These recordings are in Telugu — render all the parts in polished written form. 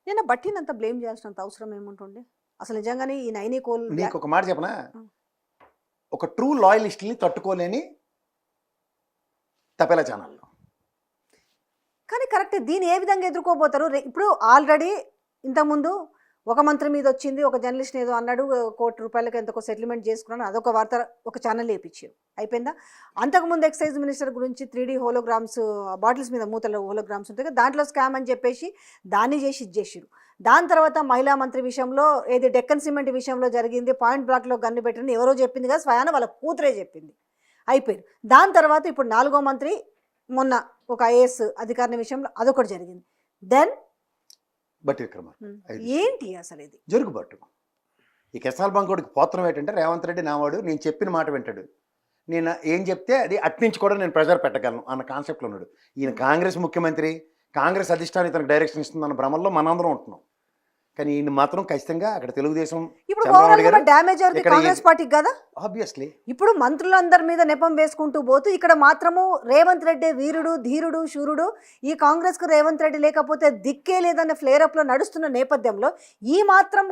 నేను బట్టినంత బ్లేమ్ చేయాల్సినంత అవసరం ఏముంటుండే? అసలు నిజంగానే ఈ నైని కోల్ నీకు ఒక మాట చెప్పనా, ఒక ట్రూ లాయలిస్ట్ని తట్టుకోలేని తపేలా ఛానల్లో. కానీ కరెక్ట్. దీన్ని ఏ విధంగా ఎదుర్కోబోతారు? ఇప్పుడు ఆల్రెడీ ఇంతకుముందు ఒక మంత్రి మీద వచ్చింది, ఒక జర్నలిస్ట్ ఏదో అన్నాడు, ₹1,00,00,000 ఎంతకో సెటిల్మెంట్ చేసుకున్నాను, అదొక వార్త ఒక ఛానల్ వేయించారు, అయిపోయిందా? అంతకుముందు ఎక్సైజ్ మినిస్టర్ గురించి 3D హోలోగ్రామ్స్ బాటిల్స్ మీద మూతల హోలోగ్రామ్స్ ఉంటాయి కదా, దాంట్లో స్కామ్ అని చెప్పేసి దాన్ని చేసి ఇచ్చేసారు. దాని తర్వాత మహిళా మంత్రి విషయంలో ఏది డెక్కన్ సిమెంట్ విషయంలో జరిగింది, పాయింట్ బ్లాక్లో గన్ను పెట్టింది ఎవరో చెప్పింది కదా, స్వయాన వాళ్ళ కూతురే చెప్పింది, అయిపోయింది. దాని తర్వాత ఇప్పుడు 4వ మంత్రి మొన్న ఒక ఐఏఎస్ అధికారిని విషయంలో అదొకటి జరిగింది. దెన్ బట్టి విక్రమ ఏంటి అసలు ఇది జరుగుబాటు? ఈ కెసాల్ బంకోడికి పోత్రం ఏంటంటే, రేవంత్ రెడ్డి నావాడు, నేను చెప్పిన మాట వింటాడు, నేను ఏం చెప్తే అది అట్నుంచి కూడా నేను ప్రెజర్ పెట్టగలను అన్న కాన్సెప్ట్లో ఉన్నాడు. ఈయన కాంగ్రెస్ ముఖ్యమంత్రి, కాంగ్రెస్ అధిష్టానం ఇతనికి డైరెక్షన్ ఇస్తుందన్న భ్రమల్లో మనందరం ఉంటున్నాం. కానీ ఈయన మాత్రం ఖచ్చితంగా అక్కడ తెలుగుదేశం డ్యామేజ్ కాంగ్రెస్ పార్టీకి కదా ఆబ్వియస్లీ. ఇప్పుడు మంత్రులందరి మీద నెపం వేసుకుంటూ పోతూ ఇక్కడ మాత్రము రేవంత్ రెడ్డి వీరుడు, ధీరుడు, శూరుడు, ఈ కాంగ్రెస్ కు రేవంత్ రెడ్డి లేకపోతే దిక్కే లేదన్న ఫ్లేరప్ లో నడుస్తున్న నేపథ్యంలో ఈ మాత్రం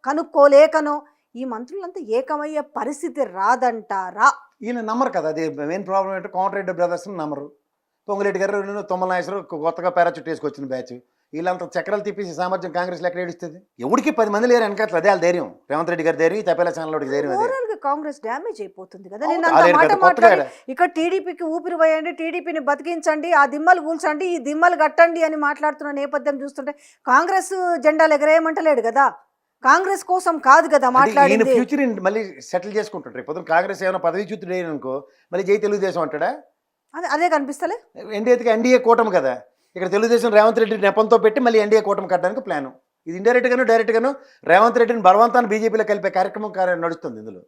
కనుక్కోలేకనో ఈ మంత్రులంతా ఏకమయ్యే పరిస్థితి రాదంటారా? ఈయన నమ్మరు కదా, అది మెయిన్ ప్రాబ్లం ఏంటంటే కోమటిరెడ్డి బ్రదర్స్ నమ్మరు. పొంగులేటి గారు, తుమ్మల నాగేశ్వరరావు కొత్తగా పారాచూట్ వేసుకొచ్చిన బ్యాచ్, వీళ్ళంతా చక్రాలు తిప్పేసి సామర్థ్యం కాంగ్రెస్లో ఎక్కడ ఏడుస్తుంది? ఎవరికి 10 మంది లేరు వెనకాల, అదే వాళ్ళ ధైర్యం. రేవంత్ రెడ్డి గారి ధైర్యం, తపేలా ఛానల్ ధైర్యం. అదే కాంగ్రెస్ డ్యామేజ్ అయిపోతుంది కదా. నేను అంత మాట మాట్లాడి ఇక్కడ టీడీపీకి ఊపిరి పోయండి, టీడీపీని బతికించండి, ఆ దిమ్మలు కూల్చండి, ఈ దిమ్మలు కట్టండి అని మాట్లాడుతున్న నేపథ్యం చూస్తుంటే కాంగ్రెస్ జెండాలు ఎగరేయమంటలేడు కదా, కాంగ్రెస్ కోసం కాదు కదా మాట్లాడింది. ఫ్యూచర్ మళ్ళీ సెటిల్ చేసుకుంటాడు. రేపు పొద్దున కాంగ్రెస్ ఏమైనా పదవి చ్యుతుడు అనుకో, మళ్ళీ జై తెలుగుదేశం అంటాడా? అదే కనిపిస్తలే. ఎన్డీఏ కూటమి కదా, ఇక్కడ తెలుగుదేశం రేవంత్ రెడ్డి నెపంతో పెట్టి మళ్ళీ ఎన్డీఏ కూటమి కట్టడానికి ప్లాను. ఇది ఇండైరెక్ట్గాను డైరెక్ట్గాను రేవంత్ రెడ్డిని బలవంతాన్ని బీజేపీలో కలిపే కార్యక్రమం నడుస్తుంది ఇందులో.